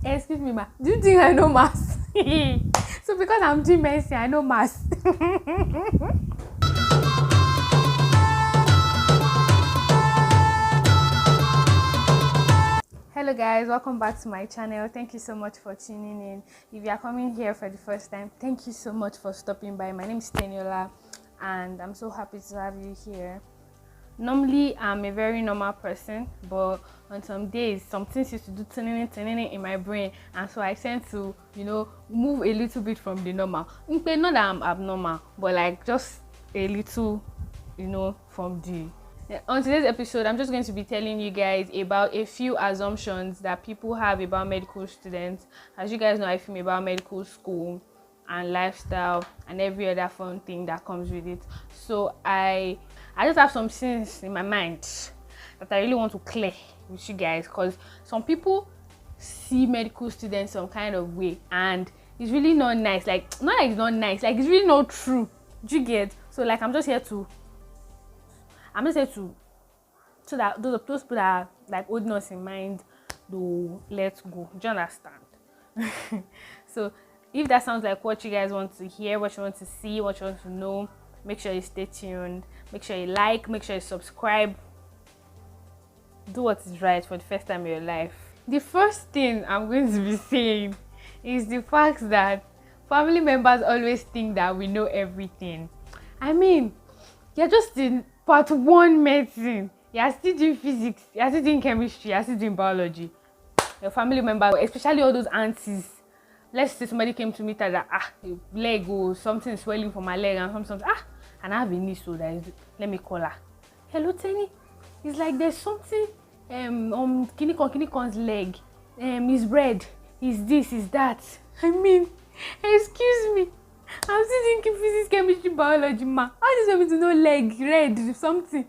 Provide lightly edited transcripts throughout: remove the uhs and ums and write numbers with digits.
Excuse me, ma. Do you think I know maths? So because I'm doing medicine, I know maths. Hello guys, welcome back to my channel. Thank you so much for tuning in. If you are coming here for the first time, thank you so much for stopping by. My name is Teniola and I'm so happy to have you here. Normally I'm a very normal person, but on some days some things used to do turning in my brain, and so I tend to move a little bit from the normal. Not that I'm abnormal, but like just a little from the on today's episode. I'm just going to be telling you guys about a few assumptions that people have about medical students. As you guys know, I film about medical school and lifestyle and every other fun thing that comes with it. So I just have some things in my mind that I really want to clear with you guys, because some people see medical students some kind of way and it's really not nice. Like, not like it's not nice, like it's really not true. Do you get? So like I'm just here to so that those people that are like holding us in mind do let go. Do you understand? So if that sounds like what you guys want to hear, what you want to see, what you want to know, make sure you stay tuned. Make sure you like, make sure you subscribe. Do what is right for the first time in your life. The first thing I'm going to be saying is the fact that family members always think that we know everything. I mean, you're just in part 1 medicine. You're still doing physics, you're still doing chemistry, you're still doing biology. Your family member, especially all those aunties. Let's say somebody came to meet her that leg or something swelling from my leg and something. And I have a niece, so that is, let me call her. Hello, Tenny. It's like there's something on Kinikon's leg. He's red. He's this, he's that. I mean, excuse me. I'm still thinking physics, chemistry, biology, ma. How do you want me to know leg, red, something?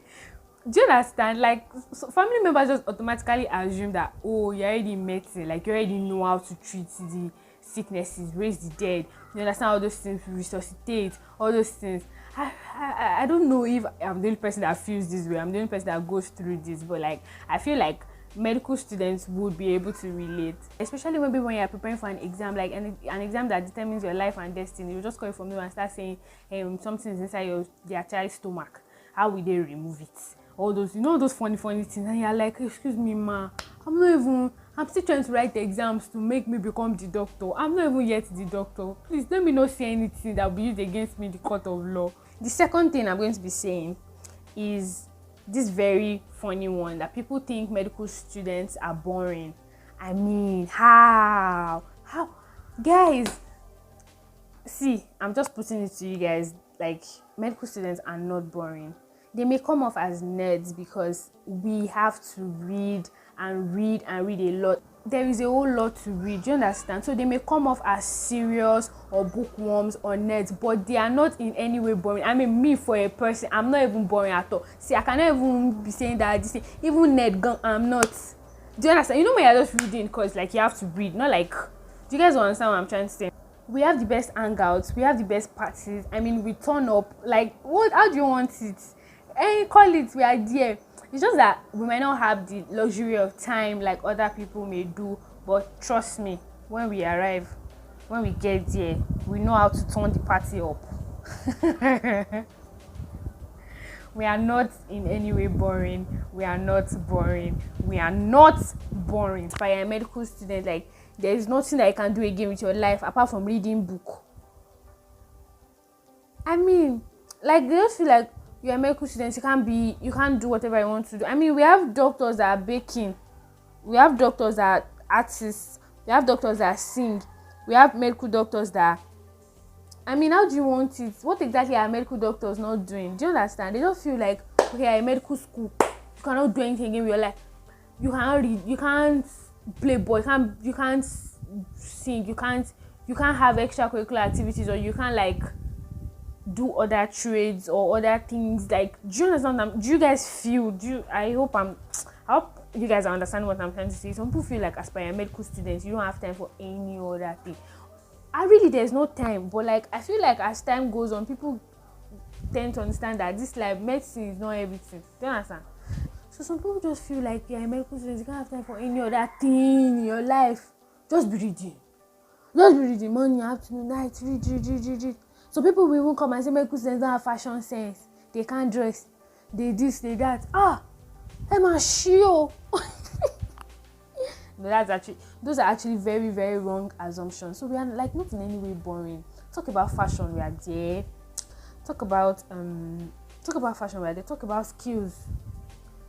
Do you understand? Like, so family members just automatically assume that, oh, you're already in medicine, like you already know how to treat the sicknesses, raise the dead. You understand all those things, resuscitate, all those things. I don't know if I'm the only person that feels this way. I'm the only person that goes through this, but like I feel like medical students would be able to relate, especially maybe when you're preparing for an exam, like an exam that determines your life and destiny. You just call it from you and start saying something's inside their child's stomach. How will they remove it? All those, those funny things, and you're like, excuse me, ma, I'm still trying to write the exams to make me become the doctor. I'm not even yet the doctor. Please let me not say anything that will be used against me in the court of law. The second thing I'm going to be saying is this very funny one, that people think medical students are boring. I mean, how guys, see, I'm just putting it to you guys, like, medical students are not boring. They may come off as nerds because we have to read and read a lot. There is a whole lot to read, do you understand? So they may come off as serious or bookworms or nerds, but they are not in any way boring. I mean, me, for a person, I'm not even boring at all. See, I cannot even be saying that even nerd, I'm not. Do you understand? You know when you're just reading because like you have to read, not like, do you guys understand what I'm trying to say? We have the best hangouts, we have the best parties. I mean, we turn up, like, what? How do you want it? Call it, we are there. It's just that we might not have the luxury of time like other people may do, but trust me, when we arrive, when we get there, we know how to turn the party up. We are not in any way boring. We are not boring. We are not boring. If I am a medical student, like, there is nothing that you can do again with your life apart from reading book. I mean, like, they just feel like you're a medical student, you can't do whatever you want to do. I mean, we have doctors that are baking, we have doctors that are artists, we have doctors that sing, we have medical doctors that, I mean, how do you want it? What exactly are medical doctors not doing? Do you understand? They just feel like, okay, you're in medical school, you cannot do anything again with your life. You cannot read, you can't play ball, you can't sing, you can't have extracurricular activities, or you can't like do other trades or other things. Like, do you understand? Do you guys feel? I hope you guys understand what I'm trying to say. Some people feel like, as per medical students, you don't have time for any other thing. There's no time, but like I feel like as time goes on, people tend to understand that this life, medicine is not everything. Do you understand? So some people just feel like, yeah, medical students, you can't have time for any other thing in your life. Just be reading. Just be reading morning, afternoon, night, read. So people will even come and say medical students don't have fashion sense. They can't dress. They this, they that. Emma Shio. No, those are actually very, very wrong assumptions. So we are like not in any way boring. Talk about fashion, we are there. Talk about fashion, we are there. Talk about skills.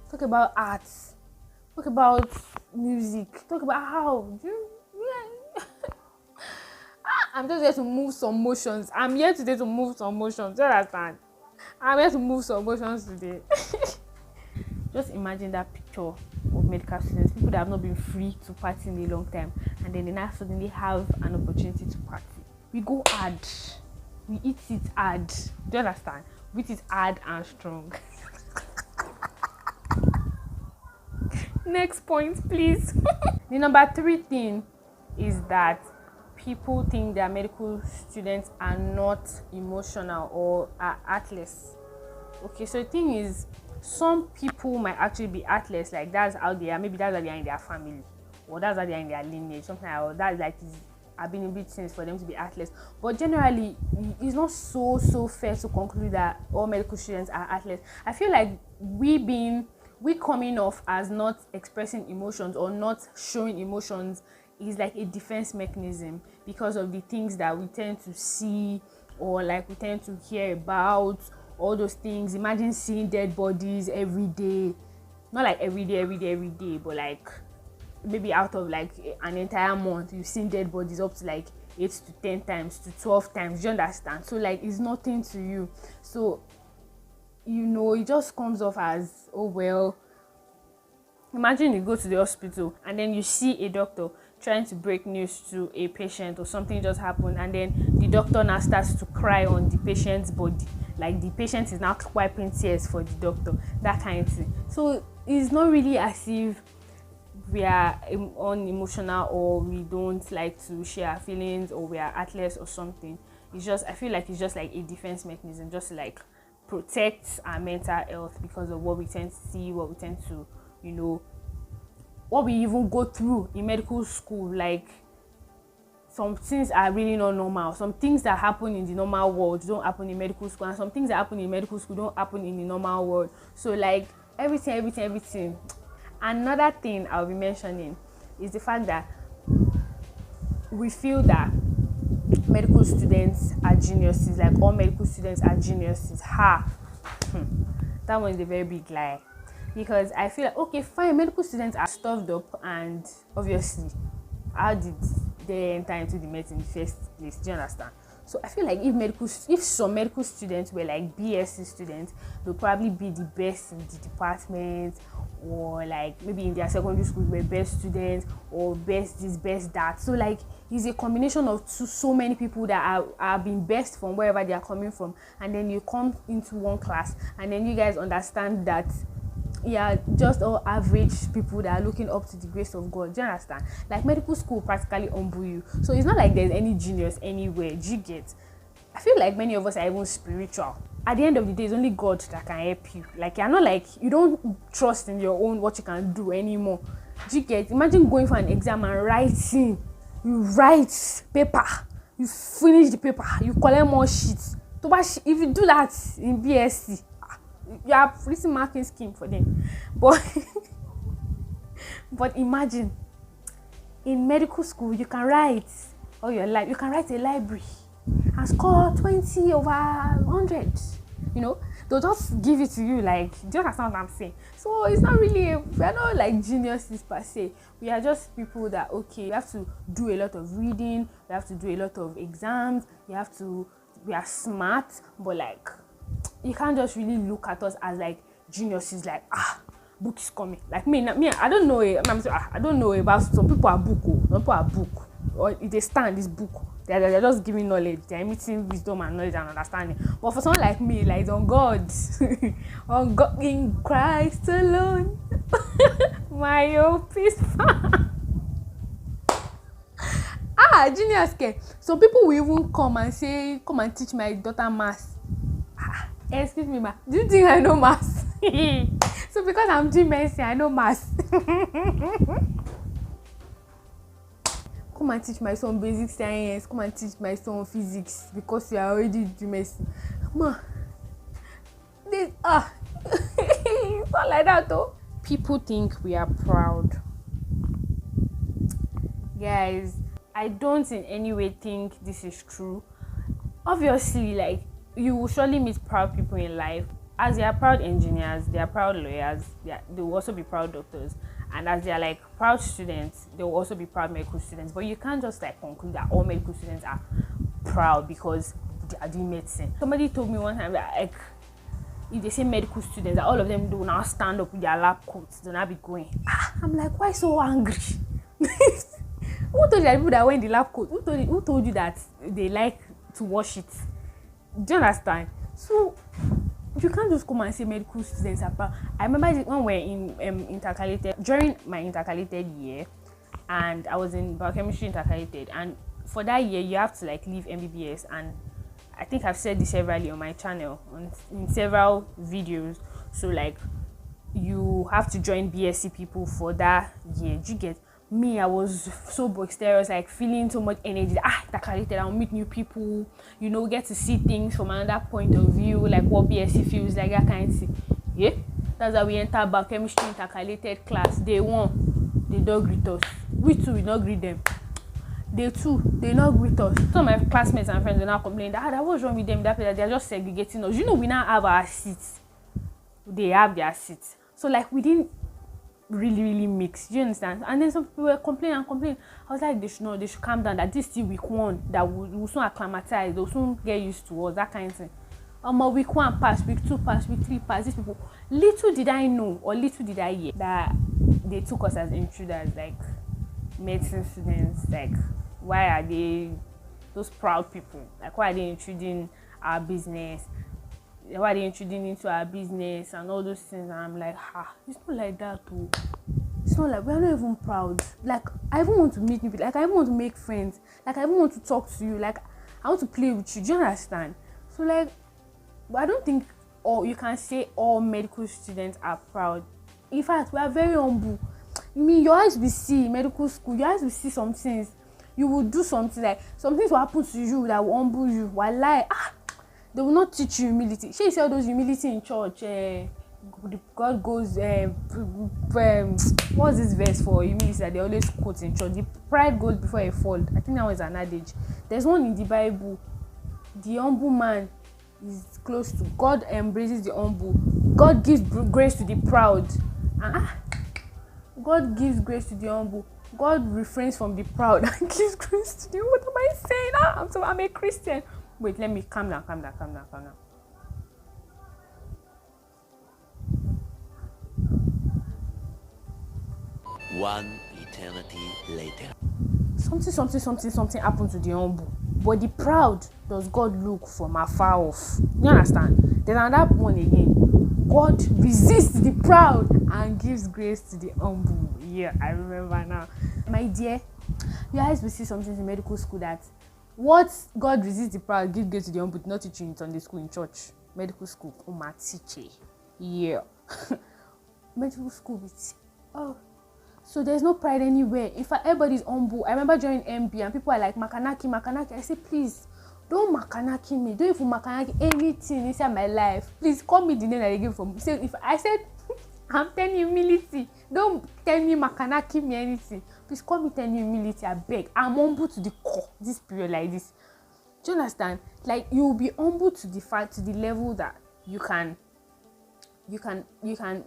Talk about arts. Talk about music. Talk about how I'm just here to move some motions. I'm here today to move some motions. Do you understand? I'm here to move some motions today. Just imagine that picture of medical students, people that have not been free to party in a long time, and then they now suddenly have an opportunity to party. We go hard. We eat it hard. Do you understand? We eat it hard and strong. Next point, please. The number 3 thing is that people think that medical students are not emotional or are heartless. Okay, so the thing is, some people might actually be heartless, like that's how they are. Maybe that's how they are in their family, or that's how they are in their lineage, something like that. That's like I've been in bit since for them to be heartless. But generally, it's not so fair to conclude that all medical students are heartless. I feel like we coming off as not expressing emotions or not showing emotions is like a defense mechanism because of the things that we tend to see or like we tend to hear about, all those things. Imagine seeing dead bodies every day, not like every day, but like maybe out of like an entire month you've seen dead bodies up to like 8 to 10 times to 12 times. Do you understand? So like it's nothing to you. So it just comes off as, oh well. Imagine you go to the hospital and then you see a doctor trying to break news to a patient or something just happened, and then the doctor now starts to cry on the patient's body, like the patient is now wiping tears for the doctor, that kind of thing. So it's not really as if we are unemotional or we don't like to share our feelings or we are heartless or something. It's just, I feel like it's just like a defense mechanism, just to like protect our mental health because of what we tend to see, what we tend to, what we even go through in medical school. Like some things are really not normal. Some things that happen in the normal world don't happen in medical school, and some things that happen in medical school don't happen in the normal world. So like everything. Another thing I'll be mentioning is the fact that we feel that medical students are geniuses, like all medical students are geniuses. That one is a very big lie. Because I feel like, okay, fine, medical students are stuffed up, and obviously, how did they enter into the med in the first place? Do you understand? So I feel like if some medical students were like BSc students, they'll probably be the best in the department, or like maybe in their secondary school were best students, or best this, best that. So like it's a combination of so many people that are being best from wherever they are coming from, and then you come into one class, and then you guys understand that just all average people that are looking up to the grace of God. Do you understand? Like medical school practically humble you. So it's not like there's any genius anywhere. Do you get? I feel like many of us are even spiritual. At the end of the day, it's only God that can help you. Like you're not like, you don't trust in your own what you can do anymore. Do you get? Imagine going for an exam and writing. You write paper. You finish the paper. You collect more sheets. If you do that in BSc, you have written marking scheme for them. But imagine in medical school you can write all your life. You can write a library and score 20 over 100. They'll just give it to you. Like, do you understand what I'm saying? So it's not really, we're not like geniuses per se. We are just people that, okay, you have to do a lot of reading, you have to do a lot of exams, we are smart, but like you can't just really look at us as like geniuses, like book is coming. Like me, I don't know. I don't know about some people are book, some people are book, or if they stand this book, they're just giving knowledge, they're emitting wisdom and knowledge and understanding. But for someone like me, like on God, on God in Christ alone, my hope is found. Genius care. So people will even come and teach my daughter maths. Excuse me, ma. Do you think I know maths? So because I'm doing medicine, I know maths. come and teach my son basic science, come and teach my son physics because you are already doing medicine. Ma, this it's not like that though. People think we are proud. Guys, I don't in any way think this is true. Obviously, like, you will surely meet proud people in life. As they are proud engineers, they are proud lawyers, they will also be proud doctors. And as they are like proud students, they will also be proud medical students. But you can't just like conclude that all medical students are proud because they are doing medicine. Somebody told me one time that, like, if they say medical students, that all of them do now stand up with their lab coats, do not be going. I'm like, why so angry? Who told you that people that wear the lab coat? Who told you that they like to wash it? Do you understand? So you can't just come and say medical students are proud. I remember when we were in intercalated, during my intercalated year, and I was in biochemistry intercalated, and for that year you have to like leave MBBS, and I think I've said this severally on my channel in several videos. So like you have to join BSc people for that year. Do you get me? I was so boisterous, like feeling so much energy. Intercalated, I'll meet new people, you know, get to see things from another point of view, like what BSc feels like, that kind of thing. Yeah, that's how we enter biochemistry intercalated class. Day one, they don't greet us. We too, we not greet them. Day two, they not greet us. Some of my classmates and friends are now complaining that what's wrong with them, that they're just segregating us. You know, we now have our seats. They have their seats. So like we didn't really mix. Do you understand? And then some people were complaining. I was like, they should calm down, that this is week one, that we'll soon acclimatize, they'll soon get used to us, that kind of thing. Week one pass, week two pass, week three pass. These people, little did I know or little did I hear that they took us as intruders, like medicine students. Like, why are they those proud people? Like, why are they intruding our business? Why are they intruding into our business and all those things? And I'm like, it's not like that too. It's not like, we're not even proud. Like, I even want to meet new people. Like, I even want to make friends. Like, I even want to talk to you. Like, I want to play with you. Do you understand? So like, but I don't think you can say all medical students are proud. In fact, we are very humble. I mean, your eyes will see medical school. Your eyes will see some things. You will do something, like some things will happen to you that will humble you. Wallahi, they will not teach you humility. She said those humility in church. God goes. What's this verse for humility that they always quote in church? The pride goes before a fall. I think that was an adage. There's one in the Bible. The humble man is close to God. Embraces the humble. God gives grace to the proud. God gives grace to the humble. God refrains from the proud and gives grace to the humble. What am I saying? I'm a Christian. Wait, let me calm down. One eternity later. Something happened to the humble. But the proud, does God look from afar off? You understand? There's another one again. God resists the proud and gives grace to the humble. Yeah, I remember now. My dear, you guys will see something in medical school that what God resists the proud, gives grace to the humble, not teaching in Sunday school, in church. Medical school, my teacher. Yeah. Medical school, so there's no pride anywhere. In fact, everybody's humble. I remember joining MB and people are like, Makanaki. I say, please, don't Makanaki me. Don't even Makanaki anything inside my life. Please call me the name that they give for me. So if I said, I'm telling you humility, don't tell me Makanaki me anything. Please call me telling you humility, I beg. I'm humble to the core this period like this. Do you understand? Like, you will be humble to the fact, to the level that you can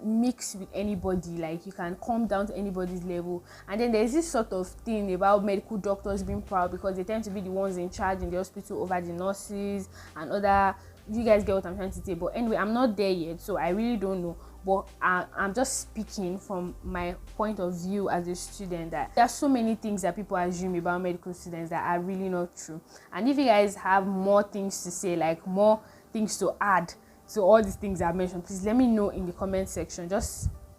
mix with anybody, like you can come down to anybody's level. And then there's this sort of thing about medical doctors being proud because they tend to be the ones in charge in the hospital over the nurses and other. You guys get what I'm trying to say. But anyway, I'm not there yet, so I really don't know. But I'm just speaking from my point of view as a student, that there are so many things that people assume about medical students that are really not true. And if you guys have more things to say, like more things to add to all these things I've mentioned, please let me know in the comment section.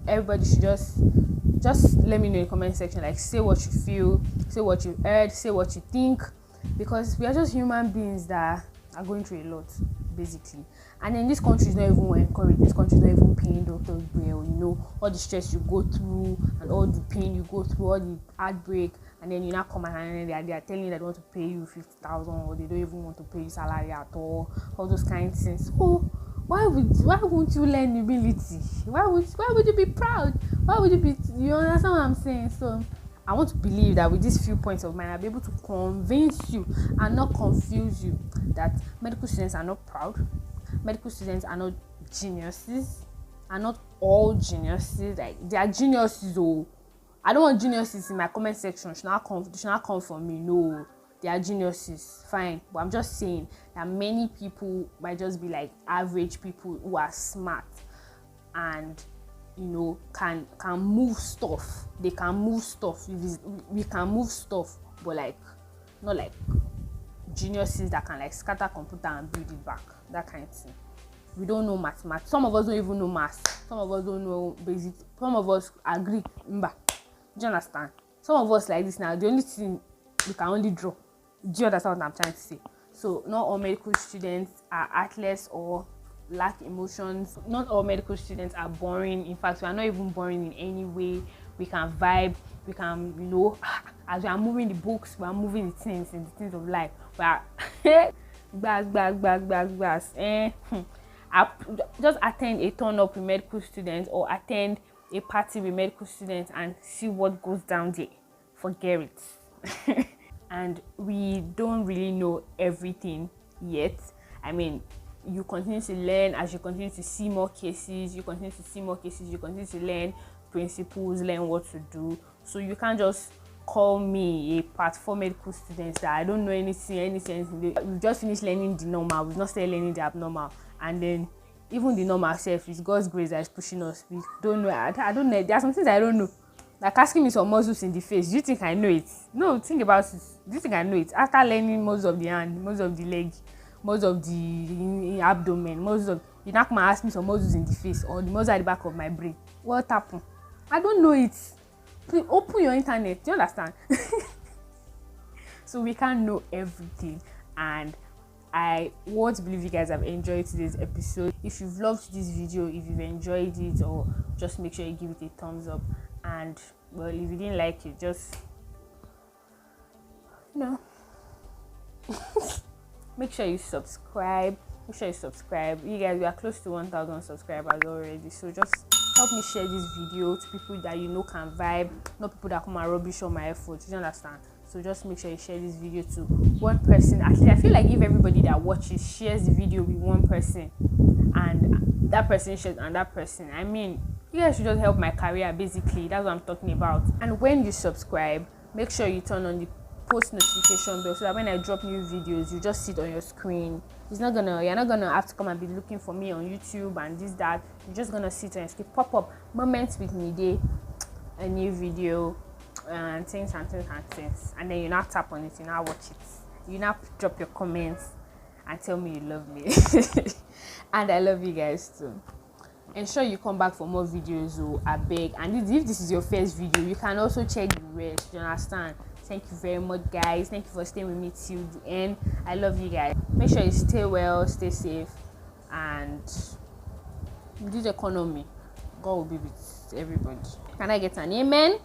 Everybody should just let me know in the comment section. Like, say what you feel, say what you heard, say what you think, because we are just human beings that are going through a lot, basically. And then this country is not even encouraged. This country is not even paying doctors well. You know, all the stress you go through and all the pain you go through, all the heartbreak, and then you now come and they are telling you that they want to pay you 50,000, or they don't even want to pay you salary at all those kind of things. Oh, why won't you learn humility? Why would you be proud? Why would you be, you understand what I'm saying? So I want to believe that with these few points of mine, I'll be able to convince you and not confuse you that medical students are not proud. Medical students are not geniuses, are not all geniuses. Like, they are geniuses. Oh, I don't want geniuses in my comment section. Should not come from me. No, they are geniuses. Fine, but I'm just saying that many people might just be like average people who are smart and, you know, can move stuff. They can move stuff. We can move stuff, but like not like geniuses that can like scatter computer and build it back. That kind of thing. We don't know mathematics. Some of us don't even know maths. Some of us don't know basic. Some of us agree. Do you understand? Some of us like this now, the only thing we can only draw. Do you understand what I'm trying to say? So not all medical students are heartless or lack emotions. Not all medical students are boring. In fact, we are not even boring in any way. We can vibe. We can, you know, as we are moving the books, we are moving the things in the things of life. We are just attend a turn up with medical students or attend a party with medical students and see what goes down there. Forget it. And we don't really know everything yet. I mean, you continue to learn as you continue to see more cases. You continue to learn principles, learn what to do. So you can't just call me a part 4 medical student that I don't know anything. We've just finished learning the normal. We've not started learning the abnormal. And then even the normal self is God's grace that is pushing us. We don't know. I don't know. There are some things I don't know. Like asking me some muscles in the face. Do you think I know it? No, think about it. Do you think I know it? After learning most of the hand, most of the leg, most of the abdomen, you now come and ask me some muscles in the face or the muscles at the back of my brain. What happened? I don't know it. Please open your internet. Do you understand? So we can't know everything, and I want to believe you guys have enjoyed today's episode. If you've loved this video, if you've enjoyed it, or just make sure you give it a thumbs up. And well, if you didn't like it, just make sure you subscribe. You guys, we are close to 1,000 subscribers already, so just help me share this video to people that you know can vibe, not people that come and rubbish on my efforts. You understand? So just make sure you share this video to one person. Actually, I feel like if everybody that watches shares the video with one person, and that person shares another person, I mean, you guys should just help my career. Basically, that's what I'm talking about. And when you subscribe, make sure you turn on the post notification bell so that when I drop new videos, you just see it on your screen. You're not gonna have to come and be looking for me on YouTube and this, that. You're just gonna sit and skip pop up moments with me day, a new video, and things, and then you now tap on it, you now watch it, you now drop your comments and tell me you love me. And I love you guys too. Ensure you come back for more videos, I beg. And if this is your first video, you can also check the rest. You understand? Thank you very much, guys. Thank you for staying with me till the end. I love you guys. Make sure you stay well, stay safe, and in this economy, God will be with everybody. Can I get an amen?